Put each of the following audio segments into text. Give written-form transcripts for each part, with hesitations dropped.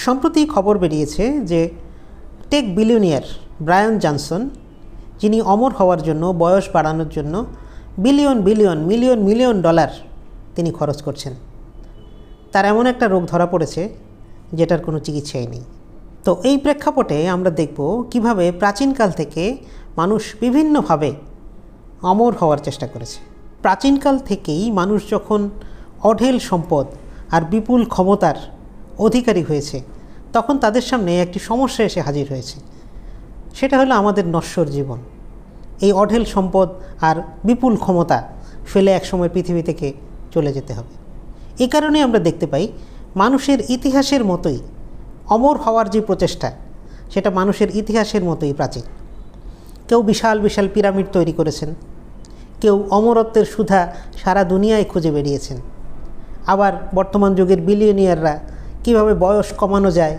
সম্প্রতি খবর বেরিয়েছে যে টেক বিলিয়নিয়ার ব্রায়ান জনসন, যিনি অমর হওয়ার জন্য, বয়স বাড়ানোর জন্য billion billion million million dollar তিনি খরচ করছেন। তার এমন একটা রোগ ধরা পড়েছে যেটার কোনো চিকিৎসাই নেই। তো এই প্রেক্ষাপটে আমরা দেখব কিভাবে প্রাচীনকাল থেকে মানুষ বিভিন্নভাবে অমর হওয়ার চেষ্টা করেছে। প্রাচীনকাল থেকেই মানুষ যখন অঢেল সম্পদ আর বিপুল ক্ষমতার অধিকারী হয়েছে, তখন তাদের সামনে একটি সমস্যা এসে হাজির হয়েছে। সেটা হলো আমাদের নশ্বর জীবন। এই অঢেল সম্পদ আর বিপুল ক্ষমতা ফেলে একসময় পৃথিবী থেকে চলে যেতে হবে। এই কারণে আমরা দেখতে পাই মানুষের ইতিহাসের মতোই অমর হওয়ার যে প্রচেষ্টা, সেটা মানুষের ইতিহাসের মতোই প্রাচীন। কেউ বিশাল বিশাল পিরামিড তৈরি করেছেন, কেউ অমরত্বের সুধা সারা দুনিয়ায় খুঁজে বেরিয়েছেন। আবার বর্তমান যুগের বিলিয়নিয়াররা কিভাবে বয়স কমানো যায়,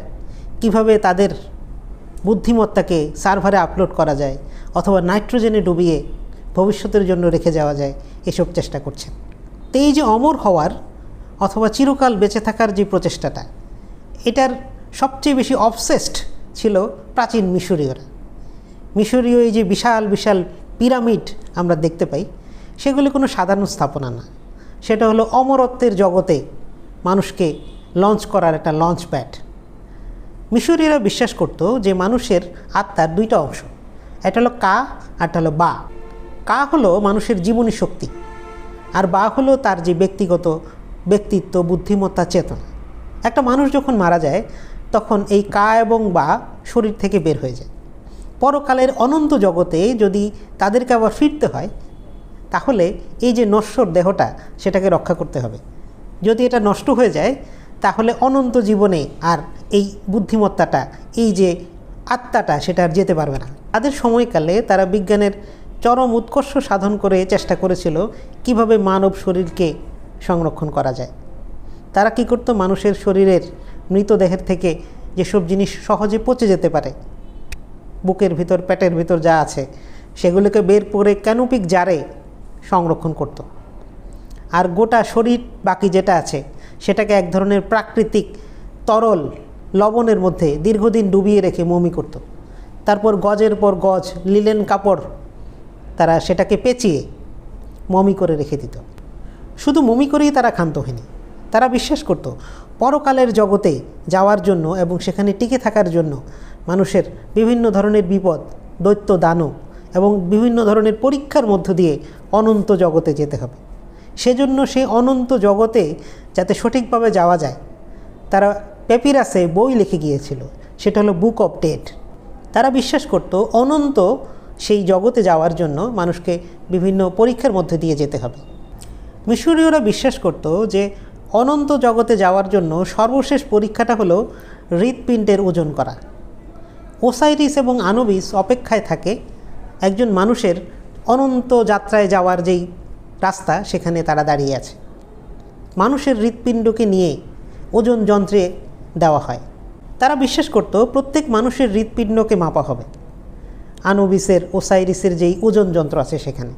কিভাবে তাদের বুদ্ধিমত্তাকে সার্ভারে আপলোড করা যায় অথবা নাইট্রোজেনে ডুবিয়ে ভবিষ্যতের জন্য রেখে যাওয়া যায়, এসব চেষ্টা করছেন। তো এই যে অমর হওয়ার অথবা চিরকাল বেঁচে থাকার যে প্রচেষ্টাটা, এটার সবচেয়ে বেশি অবসেসড ছিল প্রাচীন মিশরীয়রা। মিশরীয় এই যে বিশাল বিশাল পিরামিড আমরা দেখতে পাই, সেগুলি কোনো সাধারণ স্থাপনা না। সেটা হলো অমরত্বের জগতে মানুষকে লঞ্চ করার একটা লঞ্চ প্যাড। মিশরীয়রা বিশ্বাস করত যে মানুষের আত্মার দুইটা অংশ, একটা হলো কা আর একটা হলো বা। কা হলো মানুষের জীবনী শক্তি, আর বা হলো তার যে ব্যক্তিত্ব, বুদ্ধিমত্তা, চেতনা। একটা মানুষ যখন মারা যায় তখন এই কা এবং বা শরীর থেকে বের হয়ে যায়। পরকালের অনন্ত জগতে যদি তাদেরকে আবার ফিরতে হয়, তাহলে এই যে নশ্বর দেহটা, সেটাকে রক্ষা করতে হবে। যদি এটা নষ্ট হয়ে যায়, তাহলে অনন্ত জীবনে আর এই বুদ্ধিমত্তাটা, এই যে আত্মাটা, সেটা আর যেতে পারবে না। তাদের সময়কালে তারা বিজ্ঞানের চরম উৎকর্ষ সাধন করে চেষ্টা করেছিল কিভাবে মানব শরীরকে সংরক্ষণ করা যায়। তারা কি করত, মানুষের শরীরের মৃতদেহের থেকে যেসব জিনিস সহজে পচে যেতে পারে, বুকের ভিতর, পেটের ভিতর যা আছে, সেগুলোকে বের করে ক্যানোপিক জারে সংরক্ষণ করত। আর গোটা শরীর বাকি যেটা আছে, সেটাকে এক ধরনের প্রাকৃতিক তরল লবণের মধ্যে দীর্ঘদিন ডুবিয়ে রেখে মমি করত। তারপর গজের পর গজ লিলেন কাপড় তারা সেটাকে পেঁচিয়ে মমি করে রেখে দিত। শুধু মমি করেই তারা ক্ষান্ত হয়নি, তারা বিশ্বাস করত পরকালের জগতে যাওয়ার জন্য এবং সেখানে টিকে থাকার জন্য মানুষের বিভিন্ন ধরনের বিপদ, দৈত্য, দানব এবং বিভিন্ন ধরনের পরীক্ষার মধ্য দিয়ে অনন্ত জগতে যেতে হবে। সেজন্য সেই অনন্ত জগতে যাতে সঠিকভাবে যাওয়া যায়, তারা পেপিরাসে বই লিখে গিয়েছিল, সেটা হলো বুক অফ ডেড। তারা বিশ্বাস করত অনন্ত সেই জগতে যাওয়ার জন্য মানুষকে বিভিন্ন পরীক্ষার মধ্যে দিয়ে যেতে হবে। মিশরীয়রা বিশ্বাস করত যে অনন্ত জগতে যাওয়ার জন্য সর্বশেষ পরীক্ষাটা হলো হৃৎপিণ্ডের ওজন করা। ওসাইরিস এবং আনুবিস অপেক্ষায় থাকে একজন মানুষের অনন্ত যাত্রায় যাওয়ার যেই রাস্তা, সেখানে তারা দাঁড়িয়ে আছে। মানুষের হৃৎপিণ্ডকে নিয়ে ওজন যন্ত্রে দেওয়া হয়। তারা বিশ্বাস করত প্রত্যেক মানুষের হৃৎপিণ্ডকে মাপা হবে। আনুবিসের, ওসাইরিসের যেই ওজন যন্ত্র আছে সেখানে,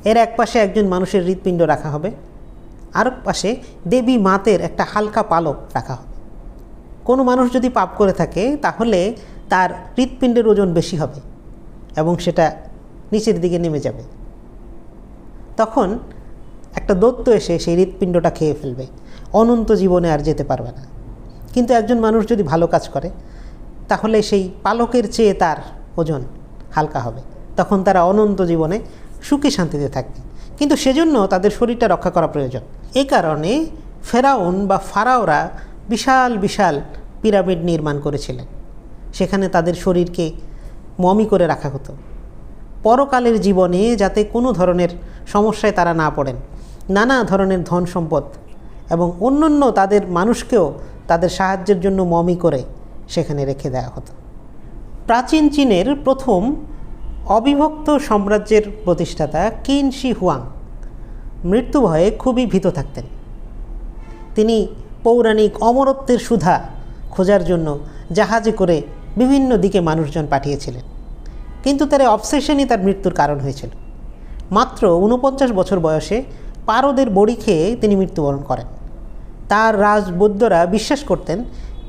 এর এক পাশে একজন মানুষের হৃৎপিণ্ড রাখা হবে, আর পাশে দেবী মাতের একটা হালকা পালক রাখা হবে। কোনো মানুষ যদি পাপ করে থাকে, তাহলে তার হৃৎপিণ্ডের ওজন বেশি হবে এবং সেটা নিচের দিকে নেমে যাবে। তখন একটা দৈত্য এসে সেই হৃৎপিণ্ডটা খেয়ে ফেলবে, অনন্ত জীবনে আর যেতে পারবে না। কিন্তু একজন মানুষ যদি ভালো কাজ করে, তাহলে সেই পালকের চেয়ে তার ওজন হালকা হবে, তখন তারা অনন্ত জীবনে সুখে শান্তিতে থাকবে। কিন্তু সেজন্য তাদের শরীরটা রক্ষা করা প্রয়োজন। এই কারণে ফেরাউন বা ফারাওরা বিশাল বিশাল পিরামিড নির্মাণ করেছিলেন। সেখানে তাদের শরীরকে মমি করে রাখা হতো, পরকালের জীবনে যাতে কোনো ধরনের সমস্যায় তারা না পড়েন। নানা ধরনের ধন সম্পদ এবং অন্যান্য তাদের মানুষকেও তাদের সাহায্যের জন্য মমি করে সেখানে রেখে দেওয়া হতো। প্রাচীন চীনের প্রথম অবিভক্ত সাম্রাজ্যের প্রতিষ্ঠাতা কিন শি হুয়াং মৃত্যু ভয়ে খুবই ভীত থাকতেন। তিনি পৌরাণিক অমরত্বের সুধা খোঁজার জন্য জাহাজে করে বিভিন্ন দিকে মানুষজন পাঠিয়েছিলেন, কিন্তু তার অবসেশনই তার মৃত্যুর কারণ হয়েছিল। মাত্র 49 বছর বয়সে পারদের বড়ি খেয়ে তিনি মৃত্যুবরণ করেন। তার রাজবৈদ্যরা বিশ্বাস করতেন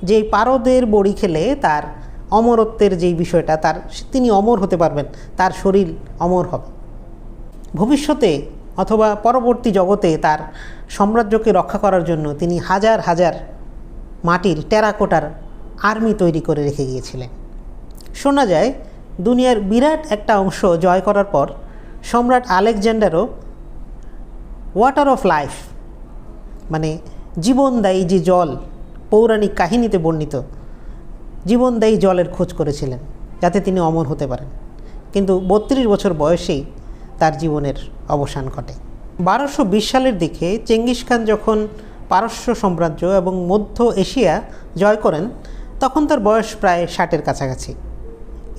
যেই পারদের বড়ি খেলে তার অমরত্বের যেই বিষয়টা, তিনি অমর হতে পারবেন, তার শরীর অমর হবে। ভবিষ্যতে অথবা পরবর্তী জগতে তার সাম্রাজ্যকে রক্ষা করার জন্য তিনি হাজার হাজার মাটির টেরাকোটার আর্মি তৈরি করে রেখে গিয়েছিলেন। শোনা যায় দুনিয়ার বিরাট একটা অংশ জয় করার পর সম্রাট আলেকজান্ডারও ওয়াটার অফ লাইফ, মানে জীবনদায়ী যে জল, পৌরাণিক কাহিনীতে বর্ণিত জীবনদায়ী জলের খোঁজ করেছিলেন যাতে তিনি অমর হতে পারেন। কিন্তু 32 বছর বয়সেই তার জীবনের অবসান ঘটে। 1220 সালের দিকে চেঙ্গিস খান যখন পারস্য সাম্রাজ্য এবং মধ্য এশিয়া জয় করেন তখন তার বয়স প্রায় 60-এর কাছাকাছি।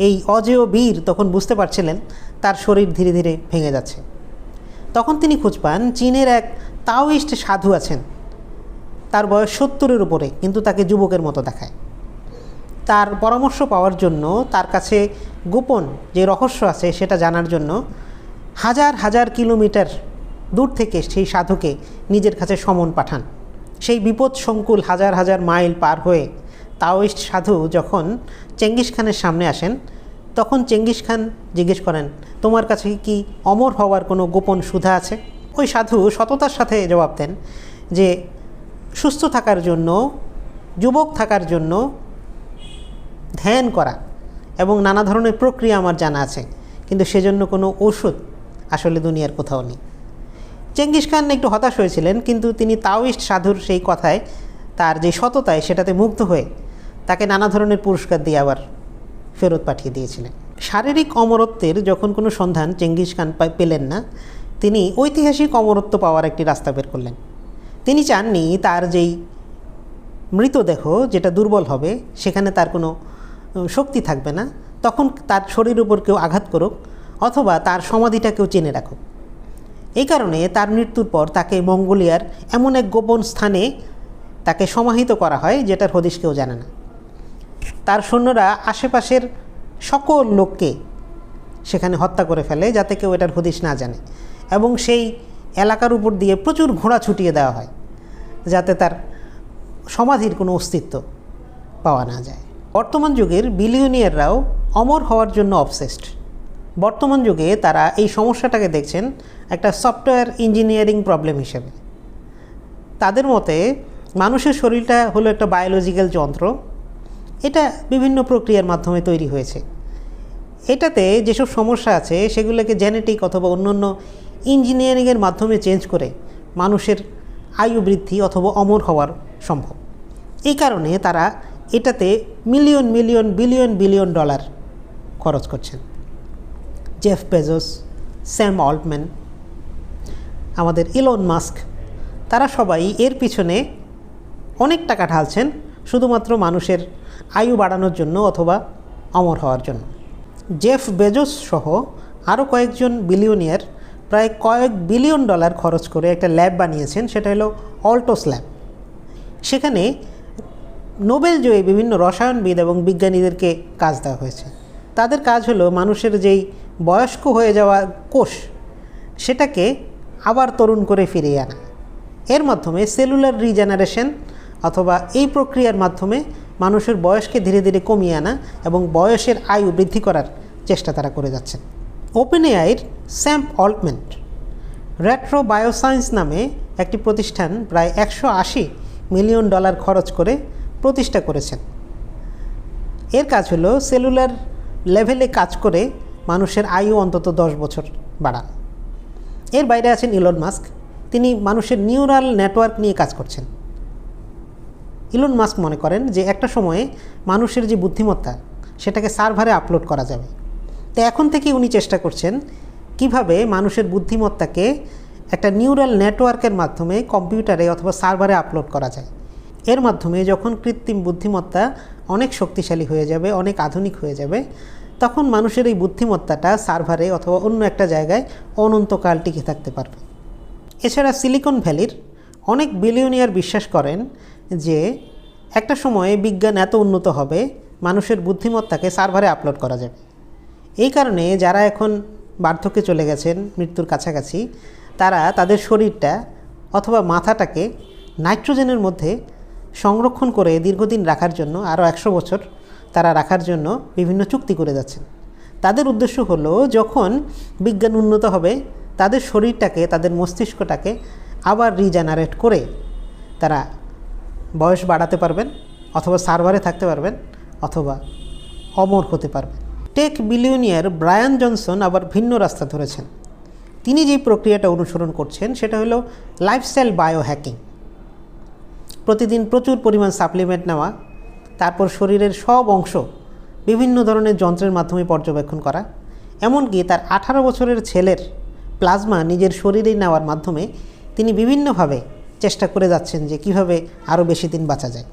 এই অজেয় বীর তখন বুঝতে পারছিলেন তার শরীর ধীরে ধীরে ভেঙে যাচ্ছে। তখন তিনি খোঁজ পান চীনের এক তাওয়িস্ট সাধু আছেন, তার বয়স 70-এর উপরে, কিন্তু তাকে যুবকের মতো দেখায়। তার পরামর্শ পাওয়ার জন্য, তার কাছে গোপন যে রহস্য আছে সেটা জানার জন্য হাজার হাজার কিলোমিটার দূর থেকে সেই সাধুকে নিজের কাছে সমন পাঠান। সেই বিপদসংকুল হাজার হাজার মাইল পার হয়ে তাওয়িস্ট সাধু যখন চেঙ্গিস খানের সামনে আসেন তখন চেঙ্গিস খান জিজ্ঞেস করেন, তোমার কাছে কি অমর হওয়ার কোনো গোপন সুধা আছে? ওই সাধু সততার সাথে জবাব দেন যে সুস্থ থাকার জন্য, যুবক থাকার জন্য ধ্যান করা এবং নানা ধরনের প্রক্রিয়া আমার জানা আছে, কিন্তু সেজন্য কোনো ওষুধ আসলে দুনিয়ার কোথাও নেই। চেঙ্গিস খান একটু হতাশ হয়েছিলেন, কিন্তু তিনি তাওয়িস্ট সাধুর সেই কথায়, তার যে সততায়, সেটাতে মুগ্ধ হয়ে তাকে নানা ধরনের পুরস্কার দিয়ে আবার ফেরত পাঠিয়ে দিয়েছিলেন। শারীরিক অমরত্বের যখন কোনো সন্ধান চেঙ্গিস খান পেলেন না, তিনি ঐতিহাসিক অমরত্ব পাওয়ার একটি রাস্তা বের করলেন। তিনি চাননি তার যেই মৃতদেহ যেটা দুর্বল হবে, সেখানে তার কোনো শক্তি থাকবে না, তখন তার শরীরের উপর কেউ আঘাত করুক অথবা তার সমাধিটা কেউ চেনে রাখুক। এই কারণে তার মৃত্যুর পর তাকে মঙ্গোলিয়ার এমন এক গোপন স্থানে তাকে সমাহিত করা হয় যেটার হদিশ কেউ জানে না। তার সৈন্যরা আশেপাশের সকল লোককে সেখানে হত্যা করে ফেলে যাতে কেউ এটার হদিশ না জানে, এবং সেই এলাকার উপর দিয়ে প্রচুর ঘোড়া ছুটিয়ে দেওয়া হয় যাতে তার সমাধির কোনো অস্তিত্ব পাওয়া না যায়। বর্তমান যুগের বিলিয়নিয়াররাও অমর হওয়ার জন্য অবসেসড। বর্তমান যুগে তারা এই সমস্যাটাকে দেখছেন একটা সফটওয়্যার ইঞ্জিনিয়ারিং প্রবলেম হিসেবে। তাদের মতে মানুষের শরীরটা হলো একটা বায়োলজিক্যাল যন্ত্র, এটা বিভিন্ন প্রক্রিয়ার মাধ্যমে তৈরি হয়েছে। এটাতে যেসব সমস্যা আছে সেগুলোকে জেনেটিক অথবা অন্যান্য ইঞ্জিনিয়ারিংয়ের মাধ্যমে চেঞ্জ করে মানুষের আয়ু বৃদ্ধি অথবা অমর হওয়ার সম্ভব। এই কারণে তারা এটাতে million million billion billion dollar খরচ করছেন। জেফ বেজোস, স্যাম অল্টম্যান, আমাদের ইলন মাস্ক, তারা সবাই এর পিছনে অনেক টাকা ঢালছেন শুধুমাত্র মানুষের আয়ু বাড়ানোর জন্য অথবা অমর হওয়ার জন্য। জেফ বেজোস সহ আরও কয়েকজন বিলিয়নিয়ার প্রায় কয়েক বিলিয়ন ডলার খরচ করে একটা ল্যাব বানিয়েছেন, সেটা হলো অল্টোস ল্যাব। সেখানে নোবেল জয়ী বিভিন্ন রসায়নবিদ এবং বিজ্ঞানীদেরকে কাজ দেওয়া হয়েছে। তাদের কাজ হলো মানুষের যেই বয়স্ক হয়ে যাওয়া কোষ সেটাকে আবার তরুণ করে ফিরিয়ে আনা। এর মাধ্যমে সেলুলার রিজেনারেশন অথবা এই প্রক্রিয়ার মাধ্যমে মানুষের বয়সকে ধীরে ধীরে কমিয়ে আনা এবং বয়সের আয়ু বৃদ্ধি করার চেষ্টা তারা করে যাচ্ছেন। ওপেন এআইয়ের স্যাম অল্টম্যান রেট্রো বায়োসায়েন্স নামে একটি প্রতিষ্ঠান প্রায় 180 মিলিয়ন ডলার খরচ করে প্রতিষ্ঠা করেছেন। এর কাজ হলো সেলুলার লেভেলে কাজ করে মানুষের আয়ু অন্তত 10 বছর বাড়ান। এর বাইরে আছেন ইলন মাস্ক, তিনি মানুষের নিউরাল নেটওয়ার্ক নিয়ে কাজ করছেন। ইলন মাস্ক মনে করেন যে একটা সময়ে মানুষের যে বুদ্ধিমত্তা সেটাকে সার্ভারে আপলোড করা যাবে। তো এখন থেকে উনি চেষ্টা করছেন কিভাবে মানুষের বুদ্ধিমত্তাকে একটা নিউরাল নেটওয়ার্কের মাধ্যমে কম্পিউটারে অথবা সার্ভারে আপলোড করা যায়। এর মাধ্যমে যখন কৃত্রিম বুদ্ধিমত্তা অনেক শক্তিশালী হয়ে যাবে, অনেক আধুনিক হয়ে যাবে, তখন মানুষের এই বুদ্ধিমত্তাটা সার্ভারে অথবা অন্য একটা জায়গায় অনন্তকাল টিকে থাকতে পারবে। এছাড়া সিলিকন ভ্যালির অনেক বিলিয়নিয়ার বিশ্বাস করেন যে একটা সময়ে বিজ্ঞান এত উন্নত হবে মানুষের বুদ্ধিমত্তাকে সার্ভারে আপলোড করা যাবে। এই কারণে যারা এখন বার্ধক্যে চলে গেছেন, মৃত্যুর কাছাকাছি, তারা তাদের শরীরটা অথবা মাথাটাকে নাইট্রোজেনের মধ্যে সংরক্ষণ করে দীর্ঘদিন রাখার জন্য আরও 100 বছর তারা রাখার জন্য বিভিন্ন চুক্তি করে যাচ্ছেন। তাদের উদ্দেশ্য হলো যখন বিজ্ঞান উন্নত হবে তাদের শরীরটাকে, তাদের মস্তিষ্কটাকে আবার রিজেনারেট করে তারা বয়স বাড়াতে পারবেন, অথবা সার্ভারে থাকতে পারবেন, অথবা অমর হতে পারবেন। টেক বিলিয়নিয়ার ব্রায়ান জনসন আবার ভিন্ন রাস্তা ধরেছেন। তিনি যে প্রক্রিয়াটা অনুসরণ করছেন সেটা হলো লাইফস্টাইল বায়ো হ্যাকিং। প্রতিদিন প্রচুর পরিমাণ সাপ্লিমেন্ট নেওয়া, তারপর শরীরের সব অংশ বিভিন্ন ধরনের যন্ত্রের মাধ্যমে পর্যবেক্ষণ করা, এমনকি তার 18 বছরের ছেলের প্লাজমা নিজের শরীরে নেওয়ার মাধ্যমে তিনি বিভিন্নভাবে চেষ্টা করে যাচ্ছেন যে কিভাবে আরও বেশি দিন বাঁচা যায়।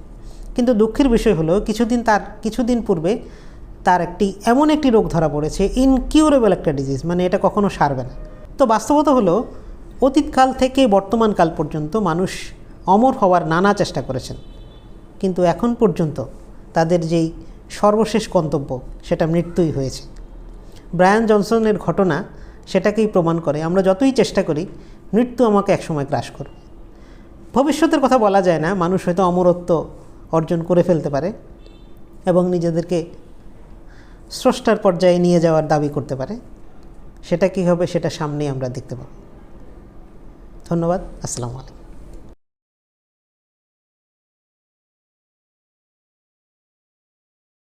কিন্তু দুঃখের বিষয় হলো কিছুদিন পূর্বে তার এমন একটি রোগ ধরা পড়েছে, ইনকিউরেবল একটা ডিজিজ, মানে এটা কখনো সারবে না। তো বাস্তবতা হলো অতীতকাল থেকে বর্তমান কাল পর্যন্ত মানুষ অমর হওয়ার নানা চেষ্টা করেছেন, কিন্তু এখন পর্যন্ত তাদের যেই সর্বশেষ গন্তব্য সেটা মৃত্যুই হয়েছে। ব্রায়ান জনসনের ঘটনা সেটাকেই প্রমাণ করে। আমরা যতই চেষ্টা করি, মৃত্যু আমাকে একসময় গ্রাস করবে। ভবিষ্যতের কথা বলা যায় না, মানুষ হয়তো অমরত্ব অর্জন করে ফেলতে পারে এবং নিজেদেরকে স্রষ্টার পর্যায়ে নিয়ে যাওয়ার দাবি করতে পারে। সেটা কী হবে সেটা সামনেই আমরা দেখতে পাব। ধন্যবাদ। আসসালামু আলাইকুম।